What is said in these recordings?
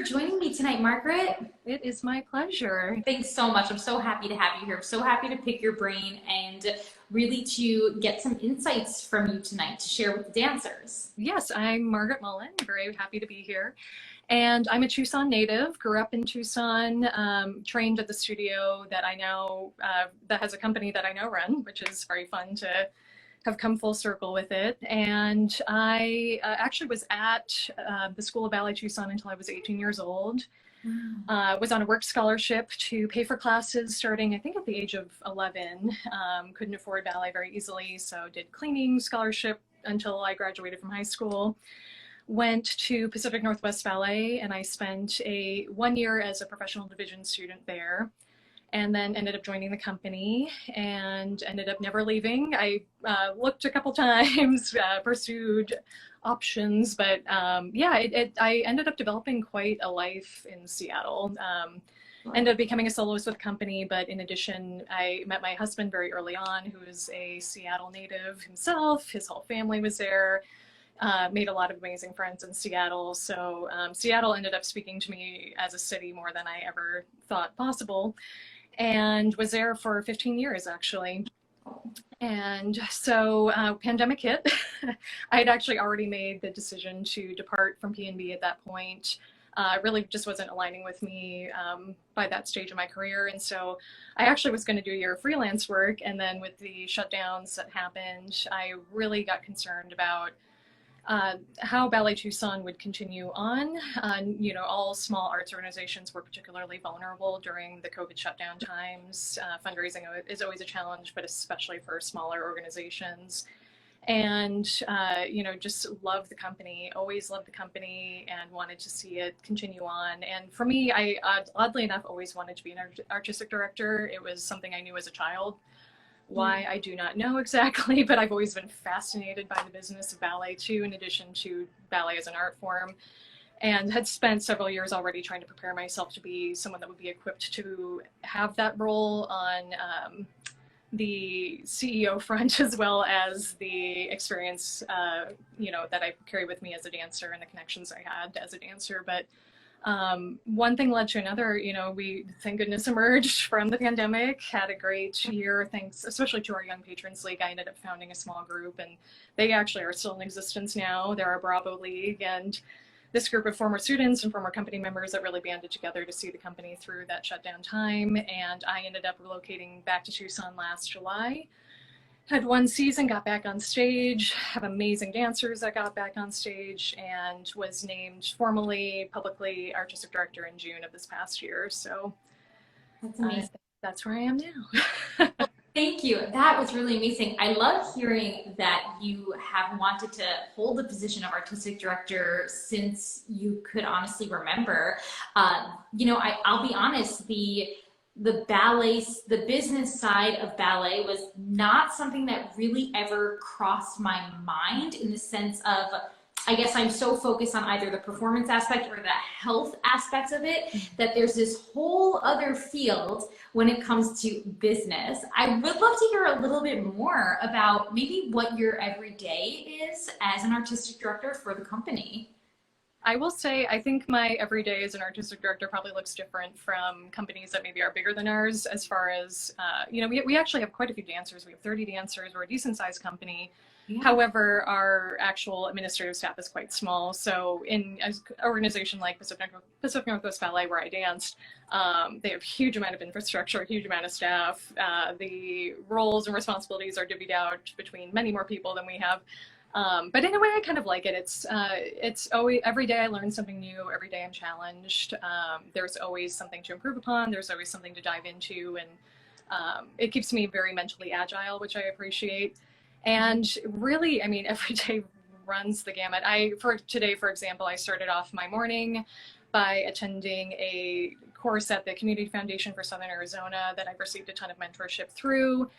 for joining me tonight, Margaret. It is my pleasure. Thanks so much. I'm so happy to have you here. I'm so happy to pick your brain and really to get some insights from you tonight to share with the dancers. Yes, I'm Margaret Mullen. Very happy to be here. And I'm a Tucson native, grew up in Tucson, trained at the studio that I now, that has a company that I now run, which is very fun to have come full circle with it. And I actually was at the School of Ballet Tucson until I was 18 years old. Was on a work scholarship to pay for classes starting, I think, at the age of 11. Couldn't afford ballet very easily, so did cleaning scholarship until I graduated from high school. Went to Pacific Northwest Ballet, and I spent 1 year as a professional division student there. And then ended up joining the company and ended up never leaving. I looked a couple times, pursued options, but I ended up developing quite a life in Seattle. Ended up becoming a soloist with the company, but in addition, I met my husband very early on, who is a Seattle native himself. His whole family was there. Made a lot of amazing friends in Seattle. So Seattle ended up speaking to me as a city more than I ever thought possible. And was there for 15 years, actually. And so pandemic hit. I had actually already made the decision to depart from P&B at that point. Really just wasn't aligning with me by that stage of my career. And so I actually was going to do a year of freelance work. And then with the shutdowns that happened, I really got concerned about how Ballet Tucson would continue on. All small arts organizations were particularly vulnerable during the COVID shutdown times. Fundraising is always a challenge, but especially for smaller organizations. And, just loved the company, always loved the company and wanted to see it continue on. And for me, I oddly enough, always wanted to be an artistic director. It was something I knew as a child. Why, I do not know exactly, but I've always been fascinated by the business of ballet too, in addition to ballet as an art form, and had spent several years already trying to prepare myself to be someone that would be equipped to have that role on the CEO front, as well as the experience, that I carry with me as a dancer and the connections I had as a dancer. But one thing led to another. We, thank goodness, emerged from the pandemic, had a great year, thanks especially to our Young Patrons League. I ended up founding a small group, and they actually are still in existence now. They're our Bravo League, and this group of former students and former company members that really banded together to see the company through that shutdown time. And I ended up relocating back to Tucson last July. Had one season, got back on stage, have amazing dancers that got back on stage, and was named formally, publicly artistic director in June of this past year. So that's amazing. That's where I am now. Thank you. That was really amazing. I love hearing that you have wanted to hold the position of artistic director since you could honestly remember. I'll be honest, the ballet, the business side of ballet was not something that really ever crossed my mind, in the sense of, I guess I'm so focused on either the performance aspect or the health aspects of it, that there's this whole other field when it comes to business. I would love to hear a little bit more about maybe what your everyday is as an artistic director for the company. I will say, I think my everyday as an artistic director probably looks different from companies that maybe are bigger than ours, as far as, we actually have quite a few dancers. We have 30 dancers. We're a decent sized company. Yeah. However, our actual administrative staff is quite small. So in an organization like Pacific Northwest Ballet, where I danced, they have a huge amount of infrastructure, a huge amount of staff. The roles and responsibilities are divvied out between many more people than we have. But in a way, I kind of like it. It's always, every day I learn something new. Every day I'm challenged. There's always something to improve upon. There's always something to dive into. And it keeps me very mentally agile, which I appreciate. And really, every day runs the gamut. For today, for example, I started off my morning by attending a course at the Community Foundation for Southern Arizona that I've received a ton of mentorship through.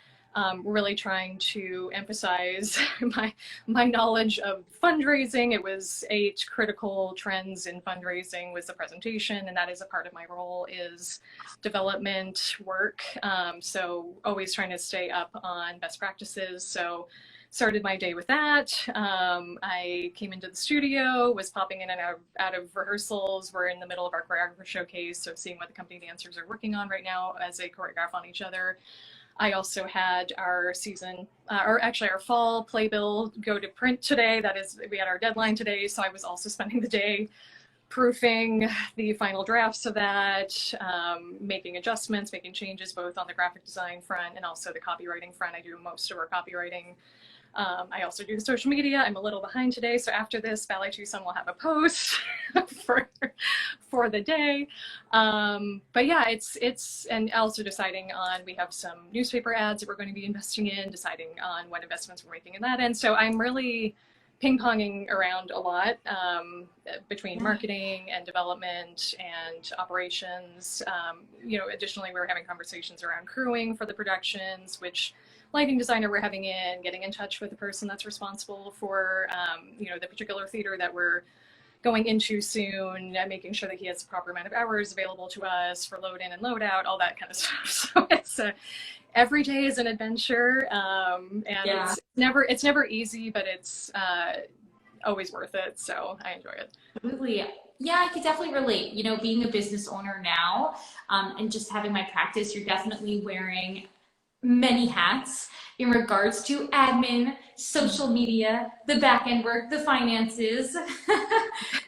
Really trying to emphasize my knowledge of fundraising. It was 8 critical trends in fundraising was the presentation, and that is a part of my role, is development work. So always trying to stay up on best practices. So started my day with that. I came into the studio, was popping in and out of rehearsals. We're in the middle of our choreographer showcase, so seeing what the company dancers are working on right now as they choreograph on each other. I also had our season, or actually our fall playbill go to print today. That is, we had our deadline today, so I was also spending the day proofing the final drafts of that, making adjustments, making changes both on the graphic design front and also the copywriting front. I do most of our copywriting. I also do the social media. I'm a little behind today, so after this, Ballet Tucson will have a post for the day. But yeah, it's and also deciding on, we have some newspaper ads that we're going to be investing in, deciding on what investments we're making in that end. So I'm really ping-ponging around a lot between marketing and development and operations. Additionally, we're having conversations around crewing for the productions, which lighting designer we're having in, getting in touch with the person that's responsible for, the particular theater that we're going into soon, making sure that he has the proper amount of hours available to us for load in and load out, all that kind of stuff. So it's every day is an adventure, and it's never easy, but it's always worth it. So I enjoy it. Absolutely. Yeah, I could definitely relate. Being a business owner now, and just having my practice, you're definitely wearing many hats in regards to admin, social media, the back end work, the finances,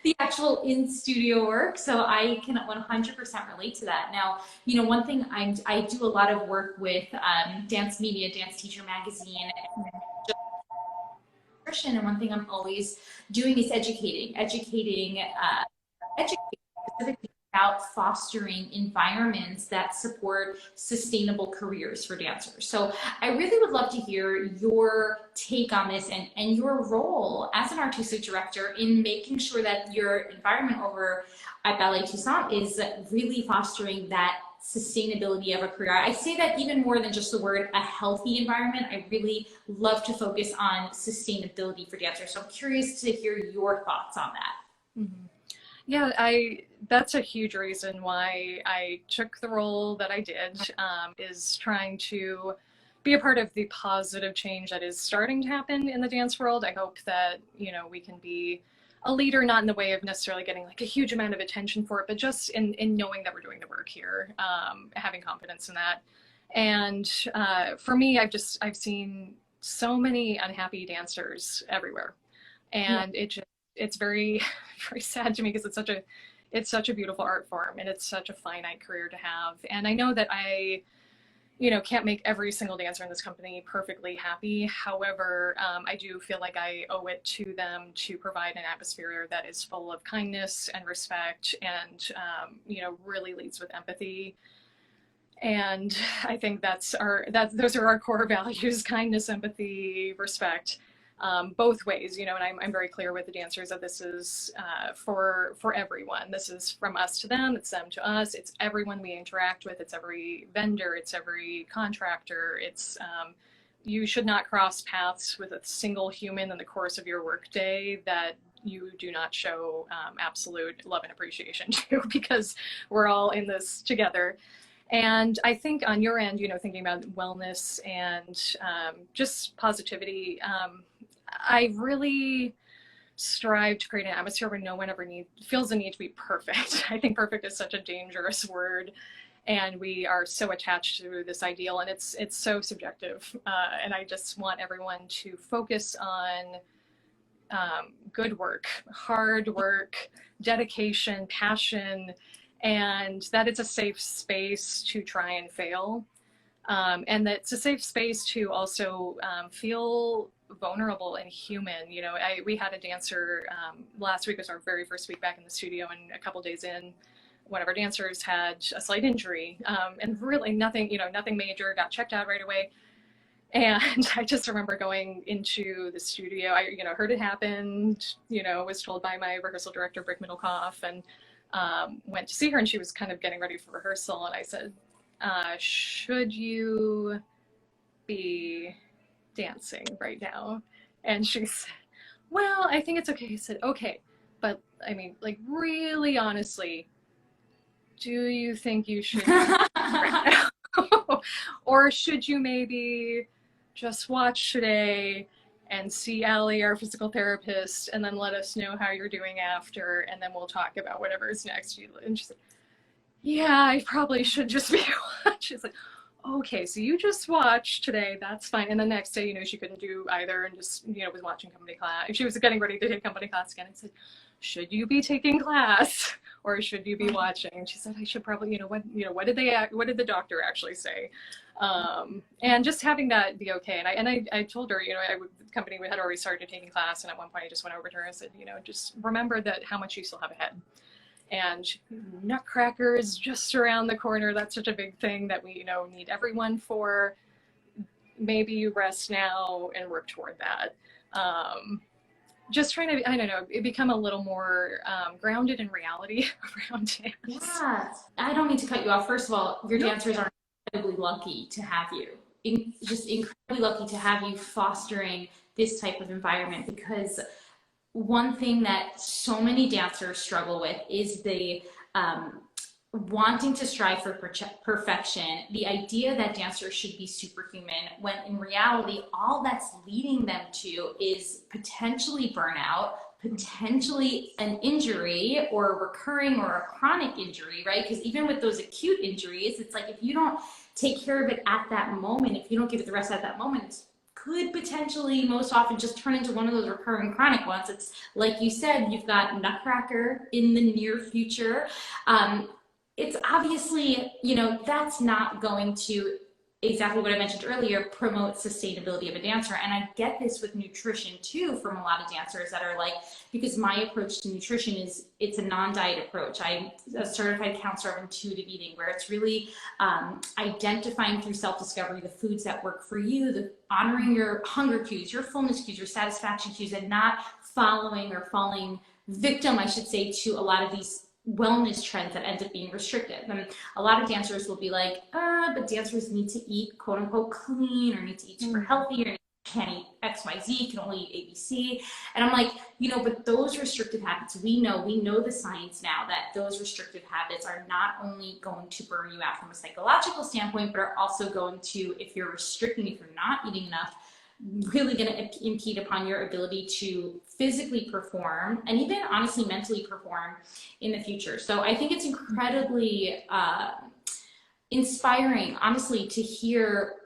the actual in-studio work. So I can 100% relate to that. Now, one thing I do a lot of work with Dance Media, Dance Teacher Magazine, and one thing I'm always doing is educating specifically about fostering environments that support sustainable careers for dancers. So I really would love to hear your take on this and your role as an artistic director in making sure that your environment over at Ballet Tucson is really fostering that sustainability of a career. I say that even more than just the word a healthy environment. I really love to focus on sustainability for dancers. So I'm curious to hear your thoughts on that. Mm-hmm. Yeah, that's a huge reason why I took the role that I did, is trying to be a part of the positive change that is starting to happen in the dance world. I hope that, we can be a leader, not in the way of necessarily getting like a huge amount of attention for it, but just in knowing that we're doing the work here, having confidence in that. And for me, I've seen so many unhappy dancers everywhere. And it's very, very sad to me, because it's such a beautiful art form, and it's such a finite career to have. And I know that I, can't make every single dancer in this company perfectly happy. However, I do feel like I owe it to them to provide an atmosphere that is full of kindness and respect, and, really leads with empathy. And I think those are our core values: kindness, empathy, respect. Both ways, and I'm very clear with the dancers that this is for everyone. This is from us to them, it's them to us, it's everyone we interact with, it's every vendor, it's every contractor. It's you should not cross paths with a single human in the course of your workday that you do not show absolute love and appreciation to, because we're all in this together. And I think on your end, thinking about wellness and just positivity, I really strive to create an atmosphere where no one ever feels the need to be perfect. I think perfect is such a dangerous word, and we are so attached to this ideal, and it's so subjective. And I just want everyone to focus on good work, hard work, dedication, passion, and that it's a safe space to try and fail. And that it's a safe space to also feel vulnerable and human. We had a dancer last week was our very first week back in the studio, and a couple days in, one of our dancers had a slight injury, and really nothing major, got checked out right away. And I just remember going into the studio, I heard it happened, was told by my rehearsal director, Brick Middlecoff, and went to see her, and she was kind of getting ready for rehearsal, and I said, should you be dancing right now? And she said, well, I think it's okay. I said, okay, but I mean, like, really honestly, do you think you should right now? Or should you maybe just watch today and see Allie, our physical therapist, and then let us know how you're doing after, and then we'll talk about whatever is next. And she's like, yeah, I probably should just be watching. She's like, okay, so you just watched today, that's fine. And the next day, she couldn't do either and just, was watching company class. She was getting ready to take company class again. I said, should you be taking class or should you be watching? And she said, I should probably, what did the doctor actually say? And just having that be okay. And I told her, the company had already started taking class. And at one point I just went over to her and said, just remember that how much you still have ahead. And Nutcracker is just around the corner. That's such a big thing that we, need everyone for. Maybe you rest now and work toward that. Just trying to, I don't know, become a little more grounded in reality around dance. Yeah, I don't mean to cut you off. First of all, your dancers are incredibly lucky to have you. Just incredibly lucky to have you fostering this type of environment, because one thing that so many dancers struggle with is the wanting to strive for perfection, the idea that dancers should be superhuman, when in reality, all that's leading them to is potentially burnout, potentially an injury or a recurring or a chronic injury, right? Because even with those acute injuries, it's like if you don't take care of it at that moment, if you don't give it the rest at that moment, it's could potentially most often just turn into one of those recurring chronic ones. It's like you said, you've got Nutcracker in the near future. It's obviously, that's not going to, exactly what I mentioned earlier, promote sustainability of a dancer. And I get this with nutrition too from a lot of dancers that are like, because my approach to nutrition is, it's a non-diet approach. I'm a certified counselor of intuitive eating, where it's really identifying through self-discovery the foods that work for you, honoring your hunger cues, your fullness cues, your satisfaction cues, and not following or falling victim, I should say, to a lot of these wellness trends that end up being restrictive. And a lot of dancers will be like, but dancers need to eat quote unquote clean, or need to eat super healthy, or can't eat XYZ, can only eat ABC. And I'm like, but those restrictive habits, we know the science now that those restrictive habits are not only going to burn you out from a psychological standpoint, but are also going to, if you're restricting, if you're not eating enough, really going to impede upon your ability to physically perform and even honestly mentally perform in the future. So I think it's incredibly inspiring, honestly, to hear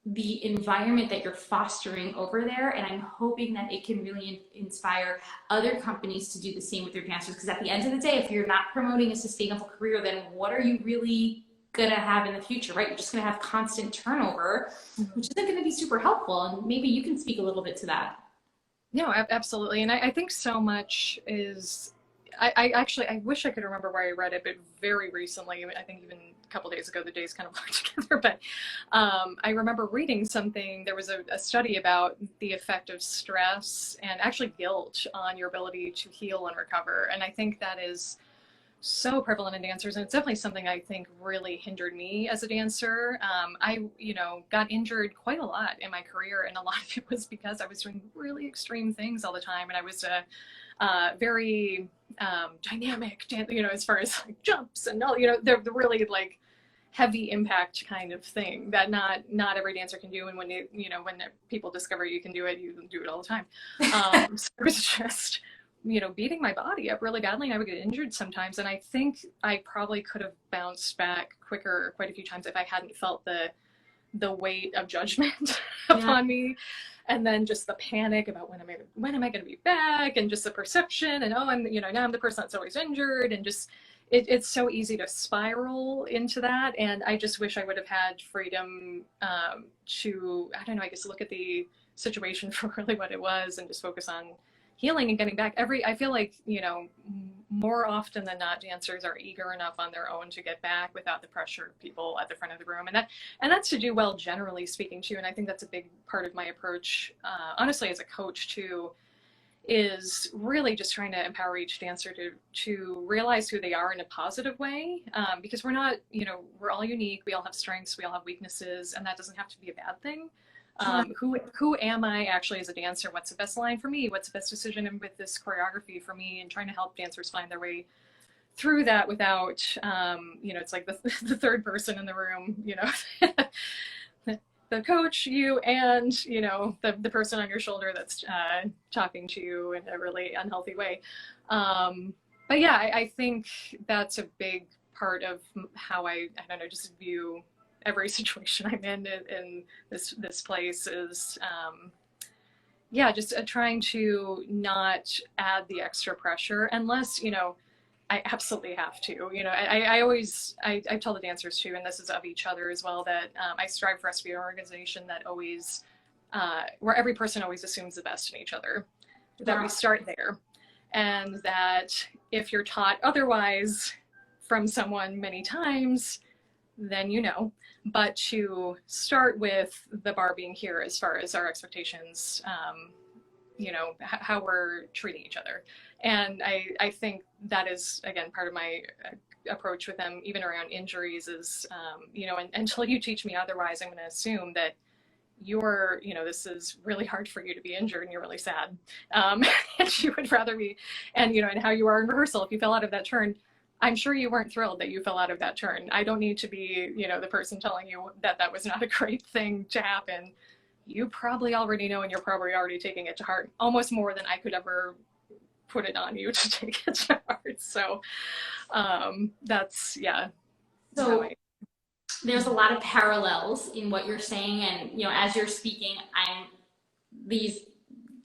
the environment that you're fostering over there. And I'm hoping that it can really inspire other companies to do the same with their dancers. Because at the end of the day, if you're not promoting a sustainable career, then what are you really going to have in the future, right? You're just going to have constant turnover, which isn't going to be super helpful. And maybe you can speak a little bit to that. No, absolutely. And I think so much is, I wish I could remember where I read it, but very recently, I think even a couple days ago, the days kind of blur together, but I remember reading something, there was a study about the effect of stress and actually guilt on your ability to heal and recover. And I think that is so prevalent in dancers, and it's definitely something I think really hindered me as a dancer. I got injured quite a lot in my career, and a lot of it was because I was doing really extreme things all the time, and I was very dynamic, as far as like jumps and all, the really like heavy impact kind of thing that not every dancer can do, and when when people discover you can do it, you do it all the time. So it was just beating my body up really badly, and I would get injured sometimes. And I think I probably could have bounced back quicker quite a few times if I hadn't felt the weight of judgment upon me. And then just the panic about when am I going to be back, and just the perception, and now I'm the person that's always injured, and just it's so easy to spiral into that. And I just wish I would have had freedom to, I don't know, I guess look at the situation for really what it was and just focus on healing and getting back. I feel like, more often than not, dancers are eager enough on their own to get back without the pressure of people at the front of the room. And that's to do well, generally speaking, too. And I think that's a big part of my approach, honestly, as a coach too, is really just trying to empower each dancer to realize who they are in a positive way. Because we're not, we're all unique. We all have strengths, we all have weaknesses, and that doesn't have to be a bad thing. Who am I actually as a dancer? What's the best line for me? What's the best decision with this choreography for me? And trying to help dancers find their way through that without, it's like the third person in the room, the coach, you, and, you know, the person on your shoulder that's talking to you in a really unhealthy way. But yeah, I think that's a big part of how I don't know, just view every situation I'm in this place is, yeah, just trying to not add the extra pressure unless, you know, I absolutely have to. You know, I tell the dancers too, and this is of each other as well, that I strive for us to be an organization that always, where every person always assumes the best in each other, that we start there. And that if you're taught otherwise from someone many times, then you know. But to start with the bar being here as far as our expectations, you know, how we're treating each other. And I think that is, again, part of my approach with them, even around injuries, is, you know, until you teach me otherwise, I'm going to assume that you're, you know, this is really hard for you to be injured and you're really sad. And you would rather be, and, you know, and how you are in rehearsal, if you fell out of that turn, I'm sure you weren't thrilled that you fell out of that turn. I don't need to be, you know, the person telling you that that was not a great thing to happen. You probably already know, and you're probably already taking it to heart, almost more than I could ever put it on you to take it to heart. So that's, yeah. So there's a lot of parallels in what you're saying, and, you know, as you're speaking, these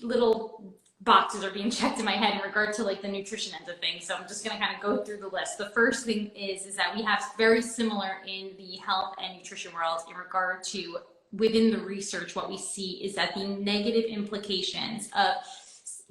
little boxes are being checked in my head in regard to like the nutrition end of things. So I'm just going to kind of go through the list. The first thing is that we have very similar in the health and nutrition world in regard to, within the research, what we see is that the negative implications of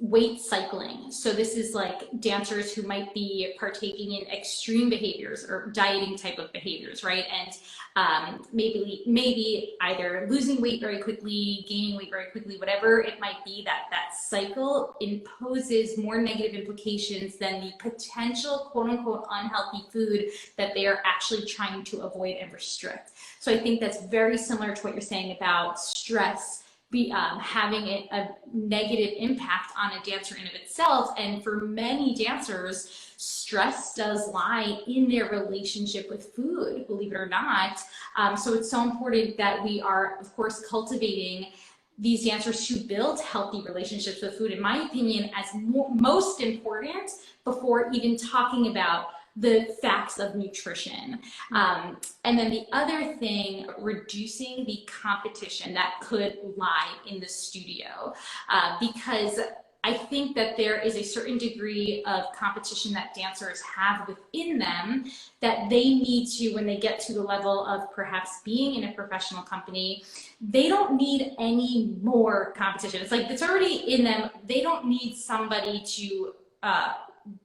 weight cycling. So this is like dancers who might be partaking in extreme behaviors or dieting type of behaviors, right? And maybe either losing weight very quickly, gaining weight very quickly, whatever it might be, that cycle imposes more negative implications than the potential quote unquote unhealthy food that they are actually trying to avoid and restrict. So I think that's very similar to what you're saying about stress having a negative impact on a dancer in of itself. And for many dancers, stress does lie in their relationship with food, believe it or not. So it's so important that we are, of course, cultivating these dancers to build healthy relationships with food, in my opinion, as most important before even talking about the facts of nutrition. And then the other thing, reducing the competition that could lie in the studio, because I think that there is a certain degree of competition that dancers have within them that they need to, when they get to the level of perhaps being in a professional company, they don't need any more competition. It's like, it's already in them. They don't need somebody to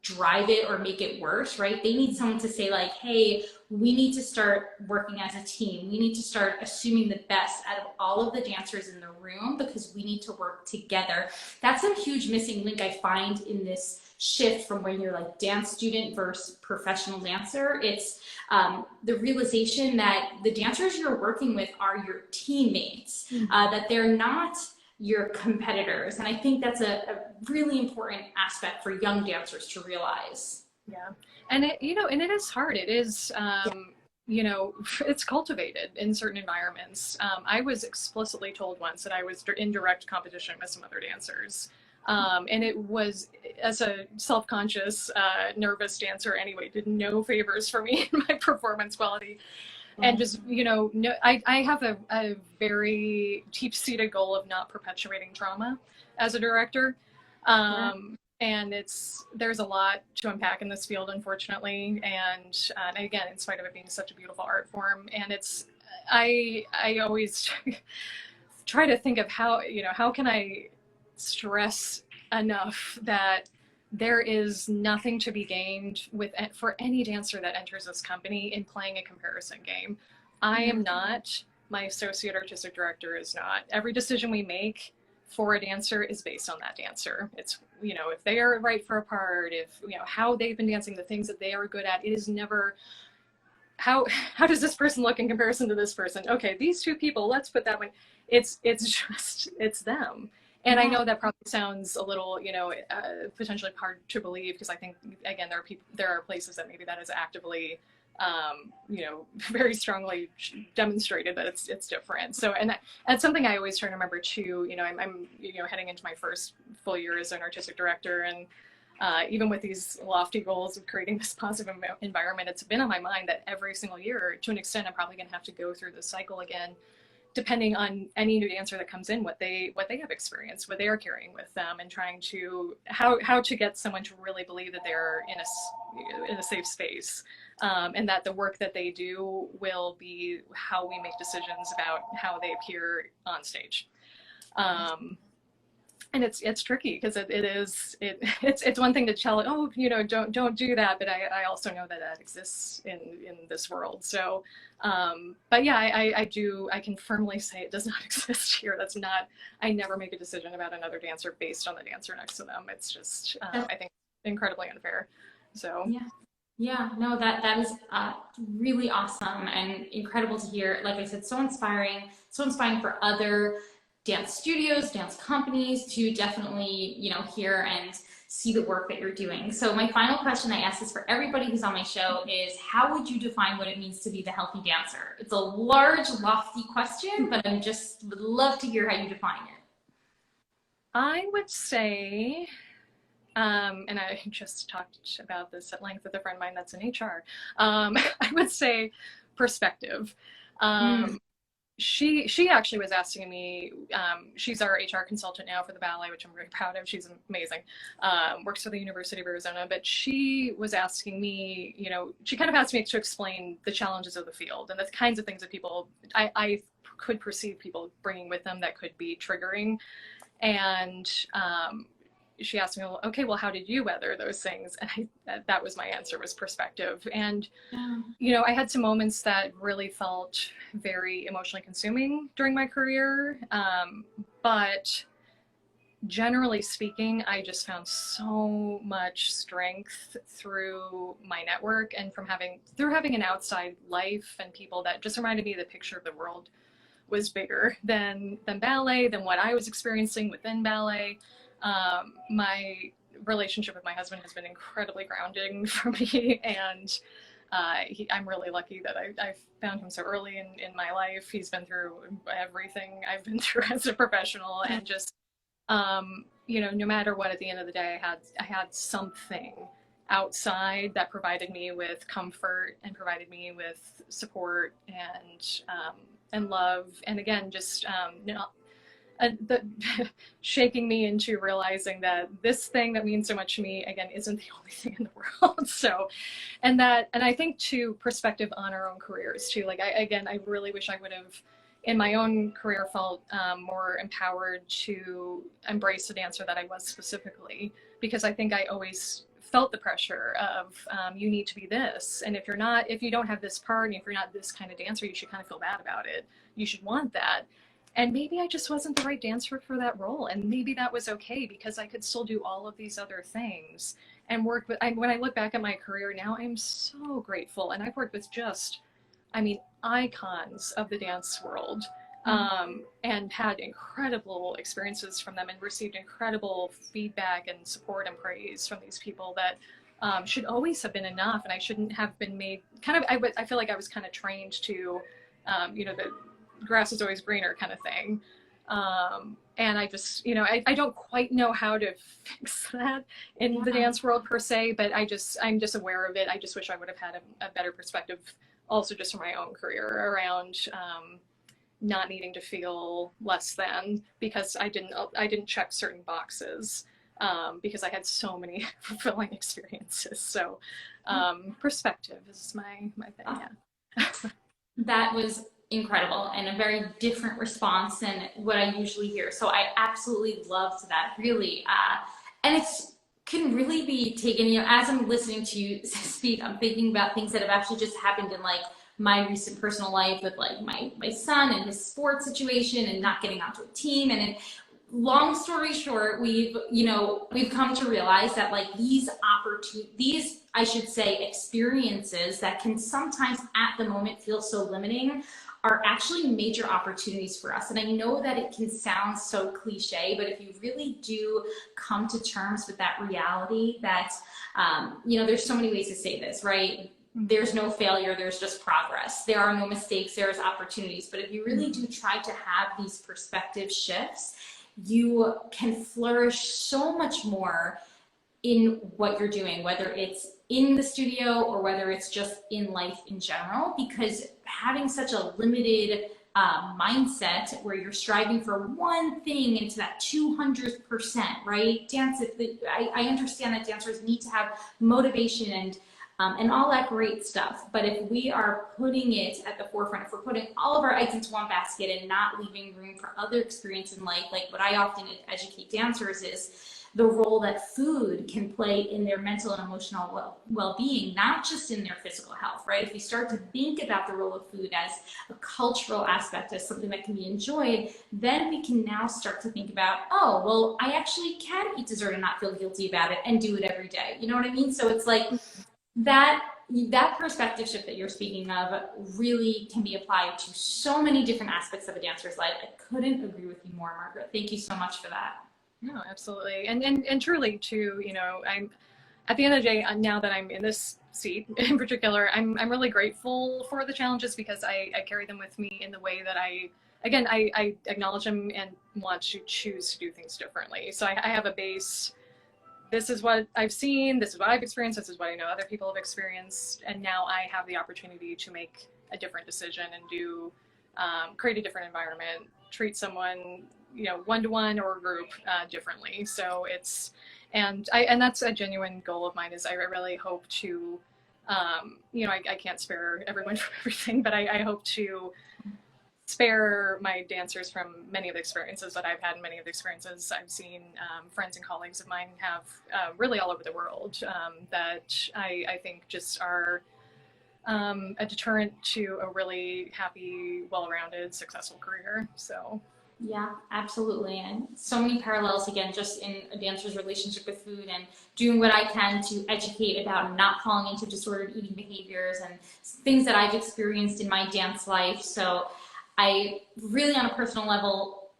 drive it or make it worse, right? They need someone to say like, hey, we need to start working as a team. We need to start assuming the best out of all of the dancers in the room because we need to work together. That's a huge missing link I find in this shift from when you're like dance student versus professional dancer. It's the realization that the dancers you're working with are your teammates, that they're not your competitors. And I think that's a really important aspect for young dancers to realize. Yeah. And it, you know, and it is hard. It is, you know, it's cultivated in certain environments. I was explicitly told once that I was in direct competition with some other dancers. And it was, as a self-conscious, nervous dancer anyway, did no favors for me in my performance quality. And just, you know, no, I have a very deep-seated goal of not perpetuating trauma as a director. And there's a lot to unpack in this field, unfortunately. And again, in spite of it being such a beautiful art form, and I always try to think of how, you know, how can I stress enough that there is nothing to be gained for any dancer that enters this company in playing a comparison game. I am not, my associate artistic director is not. Every decision we make for a dancer is based on that dancer. It's, you know, if they are right for a part, if, you know, how they've been dancing, the things that they are good at. It is never, how does this person look in comparison to this person? Okay, these two people, let's put that one. It's just, it's them. And I know that probably sounds a little, you know, potentially hard to believe, because I think, again, there are places that maybe that is actively very strongly demonstrated that it's different. So, and that's something I always try to remember too. I'm heading into my first full year as an artistic director, and even with these lofty goals of creating this positive environment, it's been on my mind that every single year, to an extent, I'm probably going to have to go through this cycle again, depending on any new dancer that comes in, what they have experienced, what they are carrying with them, and trying to how to get someone to really believe that they're in a safe space, and that the work that they do will be how we make decisions about how they appear on stage. And it's tricky because it's one thing to tell it, oh, don't do that, but I also know that exists in this world. So but yeah, I can firmly say it does not exist here. That's not, I never make a decision about another dancer based on the dancer next to them. It's just I think incredibly unfair. So yeah, no, that is really awesome and incredible to hear. Like I said, so inspiring for other dance studios, dance companies to definitely, hear and see the work that you're doing. So my final question I ask this for everybody who's on my show is, how would you define what it means to be the healthy dancer? It's a large, lofty question, but I just would love to hear how you define it. I would say, and I just talked about this at length with a friend of mine that's in HR. I would say perspective. She actually was asking me, she's our HR consultant now for the ballet, which I'm very proud of. She's amazing. Works for the University of Arizona, but she was asking me, she kind of asked me to explain the challenges of the field and the kinds of things that I could perceive people bringing with them that could be triggering. And she asked me, well, okay, well, how did you weather those things? And that was my answer, was perspective. And, I had some moments that really felt very emotionally consuming during my career. But generally speaking, I just found so much strength through my network and through having an outside life and people that just reminded me the picture of the world was bigger than ballet, than what I was experiencing within ballet. My relationship with my husband has been incredibly grounding for me, and I'm really lucky that I found him so early in my life. He's been through everything I've been through as a professional, and just no matter what, at the end of the day, I had something outside that provided me with comfort and provided me with support and love, and again, just shaking me into realizing that this thing that means so much to me, again, isn't the only thing in the world. So, and I think too, perspective on our own careers too. Like I really wish I would have, in my own career, felt more empowered to embrace the dancer that I was specifically, because I think I always felt the pressure of you need to be this, and if you don't have this part, and if you're not this kind of dancer, you should kind of feel bad about it. You should want that. And maybe I just wasn't the right dancer for that role. And maybe that was okay, because I could still do all of these other things and work with, when I look back at my career now, I'm so grateful. And I've worked with icons of the dance world, and had incredible experiences from them and received incredible feedback and support and praise from these people that should always have been enough. And I shouldn't have been made I feel like I was kind of trained to, the grass is always greener kind of thing. And I just, I don't quite know how to fix that in the dance world per se, but I'm just aware of it. I just wish I would have had a better perspective also just from my own career around not needing to feel less than because I didn't check certain boxes, because I had so many fulfilling experiences. So perspective is my thing. Yeah. That was incredible and a very different response than what I usually hear. So I absolutely loved that, really. And it's can really be taken, as I'm listening to you speak, I'm thinking about things that have actually just happened in like my recent personal life with like my son and his sports situation and not getting onto a team. And long story short, we've come to realize that like these I should say experiences that can sometimes at the moment feel so limiting are actually major opportunities for us. And I know that it can sound so cliche, but if you really do come to terms with that reality that, there's so many ways to say this, right? there's no failure, there's just progress. There are no mistakes, there's opportunities. But if you really do try to have these perspective shifts, you can flourish so much more in what you're doing, whether it's in the studio or whether it's just in life in general, because having such a limited mindset where you're striving for one thing into that 200%, right? I understand that dancers need to have motivation and all that great stuff. But if we are putting it at the forefront, if we're putting all of our eggs into one basket and not leaving room for other experience in life, like what I often educate dancers is the role that food can play in their mental and emotional well-being, not just in their physical health, right? If we start to think about the role of food as a cultural aspect, as something that can be enjoyed, then we can now start to think about, oh, well, I actually can eat dessert and not feel guilty about it and do it every day. You know what I mean? So it's like that perspective shift that you're speaking of really can be applied to so many different aspects of a dancer's life. I couldn't agree with you more, Margaret. Thank you so much for that. No, absolutely. And truly too, you know, I'm at the end of the day, now that I'm in this seat in particular, I'm really grateful for the challenges because I carry them with me in the way that I acknowledge them and want to choose to do things differently. So I have a base. This is what I've seen, this is what I've experienced, this is what I know other people have experienced, and now I have the opportunity to make a different decision and do create a different environment, treat someone, you know, one-to-one or group differently. So it's, and that's a genuine goal of mine, is I really hope to, you know, I can't spare everyone from everything, but I hope to spare my dancers from many of the experiences that I've had and many of the experiences I've seen friends and colleagues of mine have really all over the world that I think just are a deterrent to a really happy, well-rounded, successful career. So. Yeah, absolutely. And so many parallels, again, just in a dancer's relationship with food and doing what I can to educate about not falling into disordered eating behaviors and things that I've experienced in my dance life. So I really, on a personal level,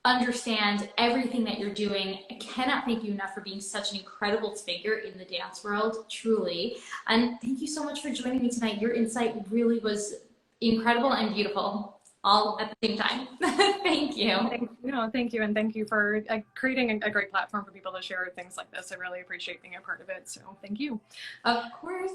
understand everything that you're doing. I cannot thank you enough for being such an incredible figure in the dance world, truly. And thank you so much for joining me tonight. Your insight really was incredible and beautiful, all at the same time. Thank you. Thank you. And thank you for creating a great platform for people to share things like this. I really appreciate being a part of it. So thank you. Of course.